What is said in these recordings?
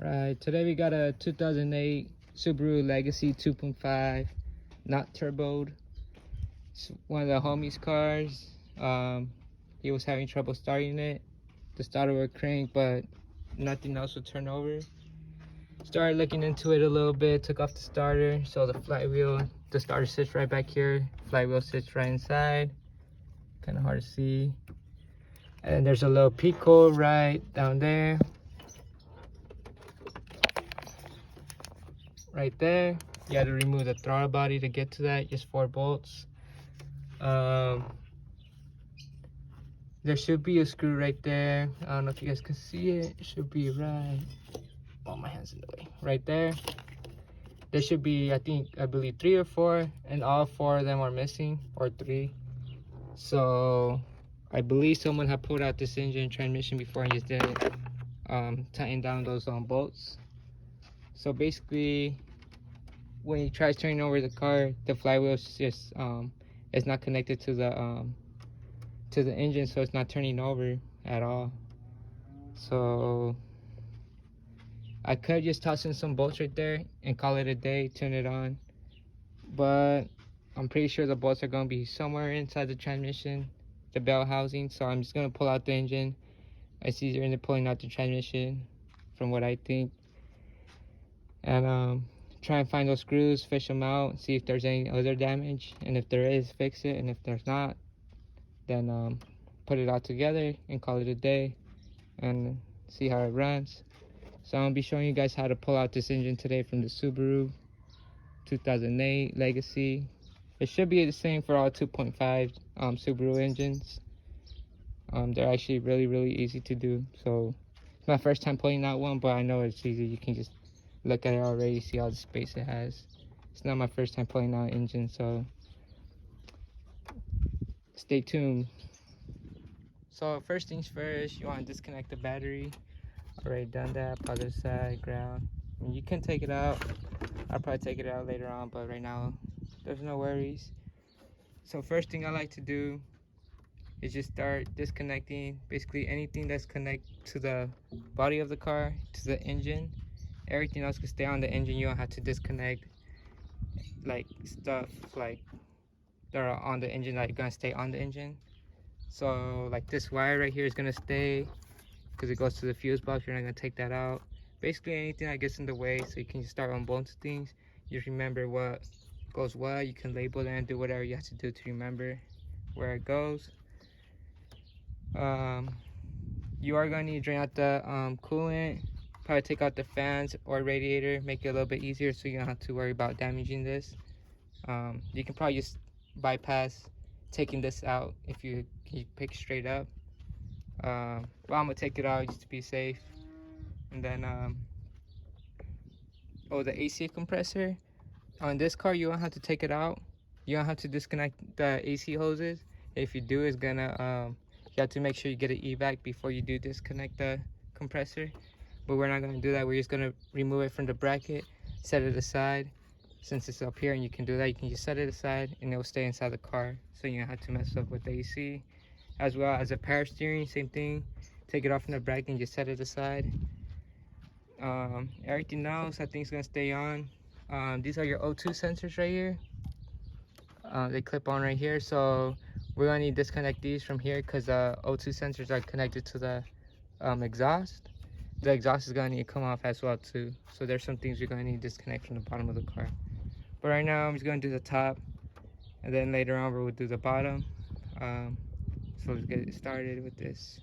Alright, today we got a 2008 Subaru Legacy 2.5, not turboed. It's one of the homies' cars. He was having trouble starting it. The starter would crank, but nothing else would turn over. Started looking into it a little bit, took off the starter, so the flywheel, the starter sits right back here, flywheel sits right inside. Kind of hard to see. And there's a little pico right down there. Right there. You had to remove the throttle body to get to that, just 4 bolts. There should be a screw right there. I don't know if you guys can see it. It should be right. Oh, my hand's in the way. Right there. There should be, I believe 3 or 4, and all 4 of them are missing, or 3. So I believe someone had pulled out this engine transmission before and just didn't tighten down those bolts. So basically, when he tries turning over the car, the flywheel is just it's not connected to the engine, so it's not turning over at all. So I could just toss in some bolts right there and call it a day, turn it on, but I'm pretty sure the bolts are going to be somewhere inside the transmission, the bell housing. So I'm just going to pull out the engine. It's easier than pulling out the transmission, from what I think. And try and find those screws, fish them out, see if there's any other damage, and if there is, fix it, and if there's not, then put it all together and call it a day and see how it runs. So I'm gonna be showing you guys how to pull out this engine today from the Subaru 2008 Legacy. It should be the same for all 2.5 Subaru engines. They're actually really easy to do. So it's my first time pulling out one, but I know it's easy. You can just look at it already, see all the space it has. It's not my first time pulling out an engine, so stay tuned. So first things first, you want to disconnect the battery. Already done that. Other side, ground. I mean, you can take it out. I'll probably take it out later on, but right now there's no worries. So first thing I like to do is just start disconnecting basically anything that's connected to the body of the car, to the engine. Everything else can stay on the engine. You don't have to disconnect like stuff like that are on the engine that are gonna stay on the engine. So like this wire right here is gonna stay because it goes to the fuse box. You're not gonna take that out. Basically anything that gets in the way, so you can just start unbolting things. Just remember what goes what. You can label it and do whatever you have to do to remember where it goes. You are gonna need to drain out the coolant. Probably take out the fans or radiator, make it a little bit easier so you don't have to worry about damaging this. You can probably just bypass taking this out if you pick straight up. But I'm gonna take it out just to be safe. And then the AC compressor on this car, you don't have to take it out. You don't have to disconnect the AC hoses. If you do, it's gonna you have to make sure you get an evac before you do disconnect the compressor. But we're not going to do that. We're just going to remove it from the bracket, set it aside. Since it's up here and you can do that, you can just set it aside and it'll stay inside the car, so you don't have to mess up with the AC. As well as a power steering, same thing. Take it off from the bracket and just set it aside. Everything else I think is going to stay on. These are your O2 sensors right here. They clip on right here, so we're going to need to disconnect these from here because the O2 sensors are connected to the exhaust. The exhaust is going to need to come off as well too. So there's some things you're going to need to disconnect from the bottom of the car. But right now I'm just going to do the top, and then later on we'll do the bottom. So let's get it started with this.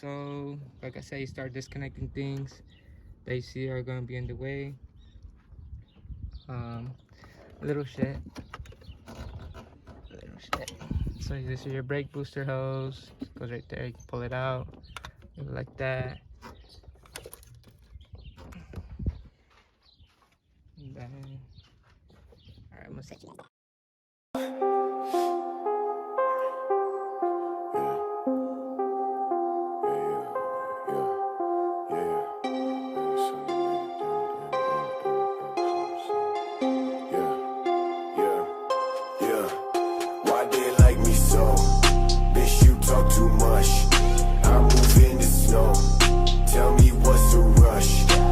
So like I said, you start disconnecting things. The AC are going to be in the way. Little shit. So this is your brake booster hose. It goes right there. You can pull it out like that. Alright, I'm gonna set you up. Why they like me so? Bitch, you talk too much. I move in the snow. Tell me what's the rush.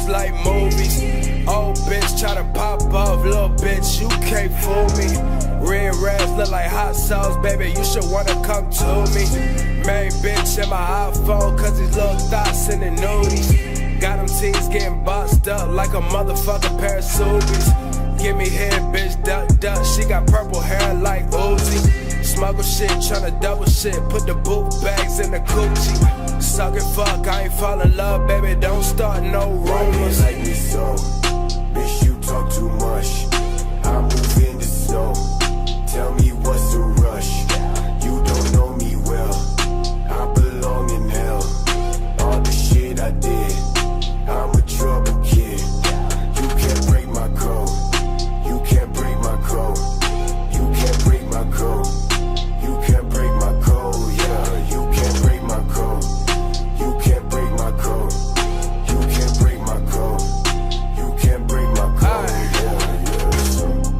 just like movies. Old bitch try to pop off, little bitch, you can't fool me. Red rags look like hot sauce, baby, you should wanna come to me. Main bitch in my iPhone, cause these little thoughts in the nudies. Got them teens getting boxed up like a motherfucking pair of Subies. Give me head, bitch, duck, duck, she got purple hair like Uzi. Smuggle shit, tryna double shit, put the boot bags in the coochie. Suck it, fuck, I ain't fall in love, baby, don't start no rumors. Like me so, bitch, you talk too much. I move in the snow. Tell me what's the rush. You don't know me well. I belong in hell. All the shit I did, I'm a trouble kid. You can't break my code. You can't break my code. You can't break my code. You can't break my code. Yeah, you can't break my code. You can't break my code. You can't break my code. You can't break my code.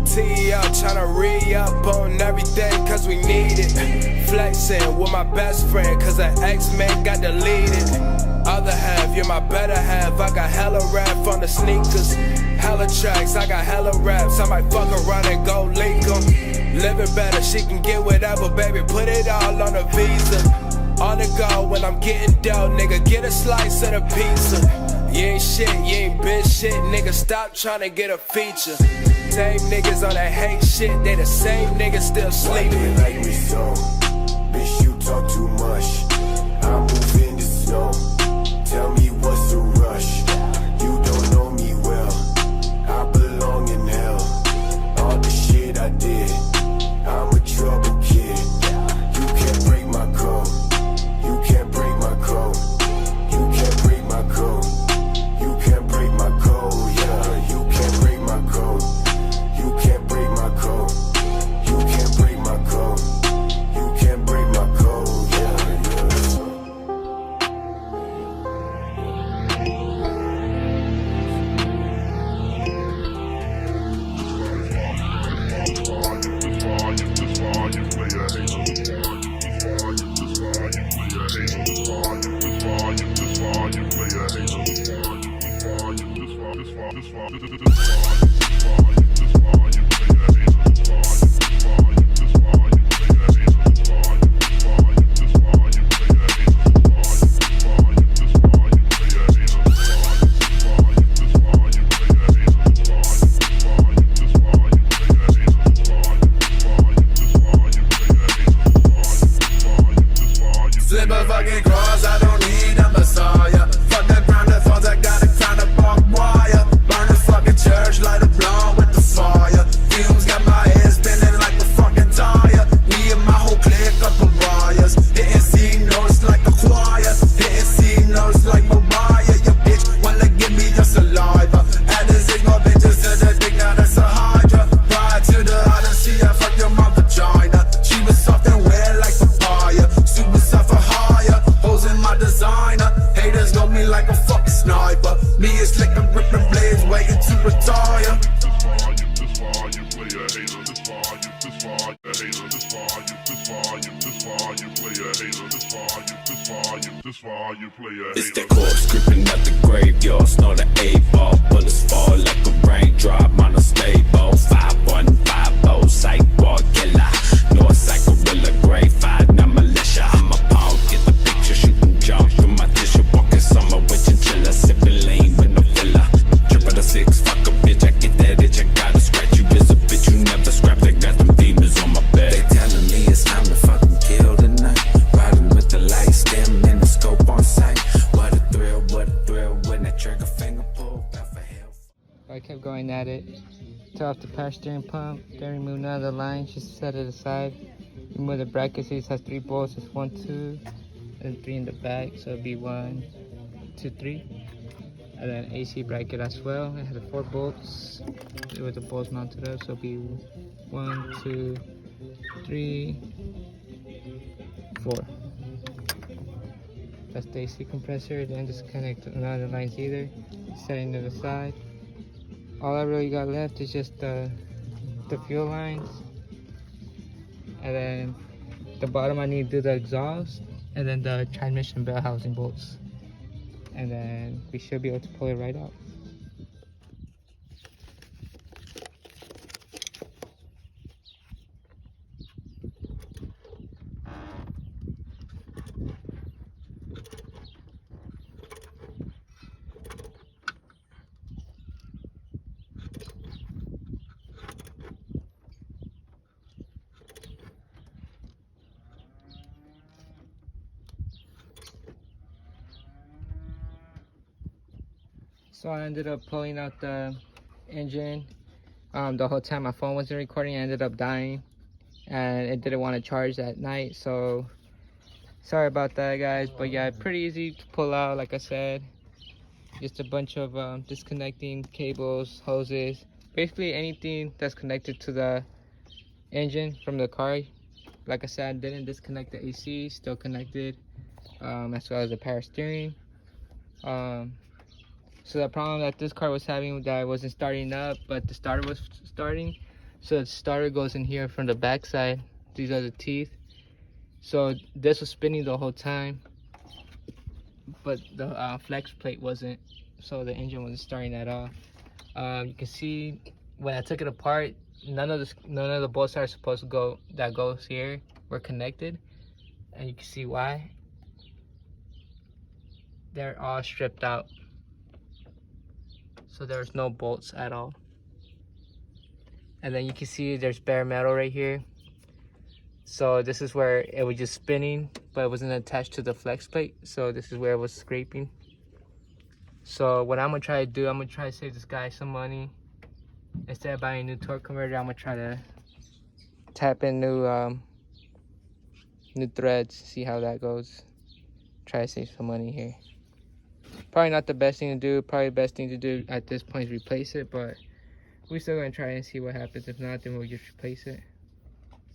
T up, tryna re-up on everything cause we need it. Flexing with my best friend cause her ex-man got deleted. Other half, you're my better half. I got hella rap on the sneakers. Hella tracks, I got hella raps. I might fuck around and go leak them. Living better, she can get whatever, baby. Put it all on a visa. On the go when I'm getting dough, nigga. Get a slice of the pizza. You ain't shit, you ain't bitch shit, nigga. Stop tryna get a feature. Same niggas on that hate shit, they the same niggas still sleeping. Like me so, bitch, you talk too much. I move in the snow. Tell me what's the rush. You don't know me well. I belong in hell. All the shit I did, I'm a trouble kid. You can't break my code. You can't break my code. You can't break my code. You can't break my code. Yeah, you can't break my code. You can't break my code. You can't break my code. You can't break my code. Yeah, flip a fucking cross, I don't need a messiah. Fuck that ground, the thoughts, I gotta find a barbed wire. Burn the fucking church, light a blunt with the fire. Fumes got my head spinning like a fucking tire. Me and my whole clique up pariahs. Hitting C notes like a choir. Hitting C notes like Mariah. Your bitch wanna give me your saliva. Add the zig more bitches to the dick, now that's a hydra. Prior to the Odyssey, I fucked your mother vagina. She was soft and wet like papaya. Super soft for higher. Hoes in my designer. Haters know me like a fucking sniper. Me is slick and ripping blades, waiting to retire. It's that corpse creeping out the graveyard. Snort an 8-ball, bullets fall like a raindrop. Monostable, 5150, sidewalk killer. North side gorilla, grade 5, now militia. I'm a pawn, get the picture, shooting jump through my tissue. Walking summer with chinchilla, sipping lean with no filler. Triple the 6, fuck a bitch, I get that itch, I gotta scratch you. Is a bitch you never scrapped, I got them demons on my back. They telling me it's time to fucking kill tonight. Riding with the lights, stem in the scope on sight. What a thrill when that trigger finger pull out for hell. I kept going at it. Took off the power steering pump, then remove none of the lines, just set it aside. Remove the bracket, so it has 3 bolts, it's 1, 2, and 3 in the back, so it'll be 1, 2, 3. And then AC bracket as well, it has 4 bolts with the bolts mounted up, so it'll be 1, 2, 3, 4. That's the AC compressor, then just connect none of the lines either, setting to the side. All I really got left is just the fuel lines, and then the bottom I need to do the exhaust, and then the transmission bell housing bolts, and then we should be able to pull it right out. So I ended up pulling out the engine. The whole time my phone wasn't recording, I ended up dying, and it didn't want to charge that night. So sorry about that, guys. But yeah, pretty easy to pull out, like I said. Just a bunch of disconnecting cables, hoses, basically anything that's connected to the engine from the car. Like I said, didn't disconnect the AC, still connected, as well as the power steering. So the problem that this car was having, that it wasn't starting up, but the starter was starting. So the starter goes in here from the back side. These are the teeth. So this was spinning the whole time, but the flex plate wasn't, so the engine wasn't starting at all. You can see when I took it apart, none of the bolts that are supposed to go, that goes here, were connected, and you can see why. They're all stripped out, so there's no bolts at all. And then you can see there's bare metal right here. So this is where it was just spinning, but it wasn't attached to the flex plate. So this is where it was scraping. So what I'm gonna try to do, I'm gonna try to save this guy some money. Instead of buying a new torque converter, I'm gonna try to tap in new threads, see how that goes. Try to save some money here. Probably not the best thing to do. Probably the best thing to do at this point is replace it, but we're still gonna try and see what happens. If not, then we'll just replace it.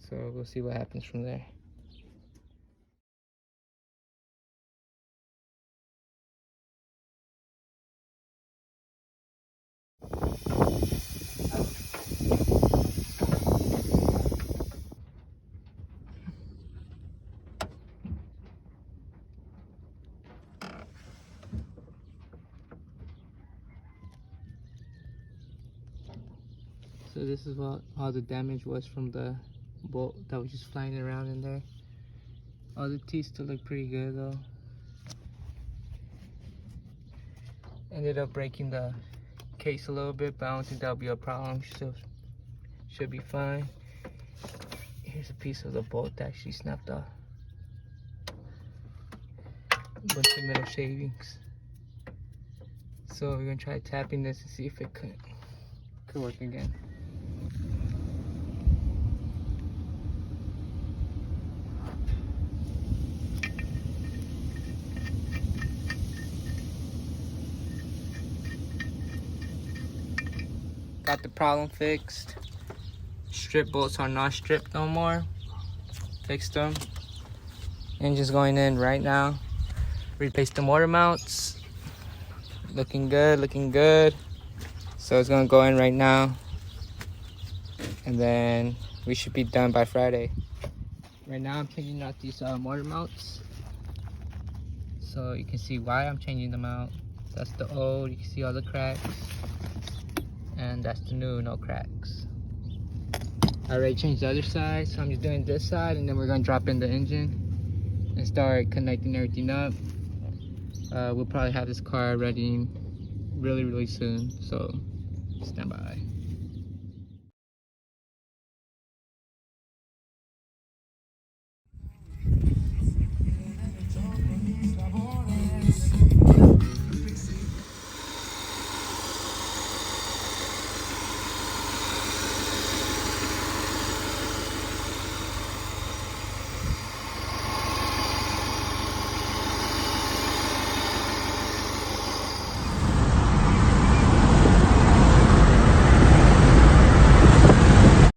So we'll see what happens from there. So this is what all the damage was from the bolt that was just flying around in there. All the teeth still look pretty good though. Ended up breaking the case a little bit, but I don't think that'll be a problem. Still should be fine. Here's a piece of the bolt that actually snapped off. A bunch of metal shavings. So we're gonna try tapping this and see if it could work again. Got the problem fixed. Strip bolts are not stripped no more. Fixed them. Engine's going in right now. Replaced the motor mounts. Looking good, looking good. So it's gonna go in right now. And then we should be done by Friday. Right now I'm changing out these motor mounts. So you can see why I'm changing them out. That's the old, you can see all the cracks. And that's the new, no cracks. I already changed the other side, so I'm just doing this side, and then we're gonna drop in the engine and start connecting everything up. We'll probably have this car ready really soon, so stand by.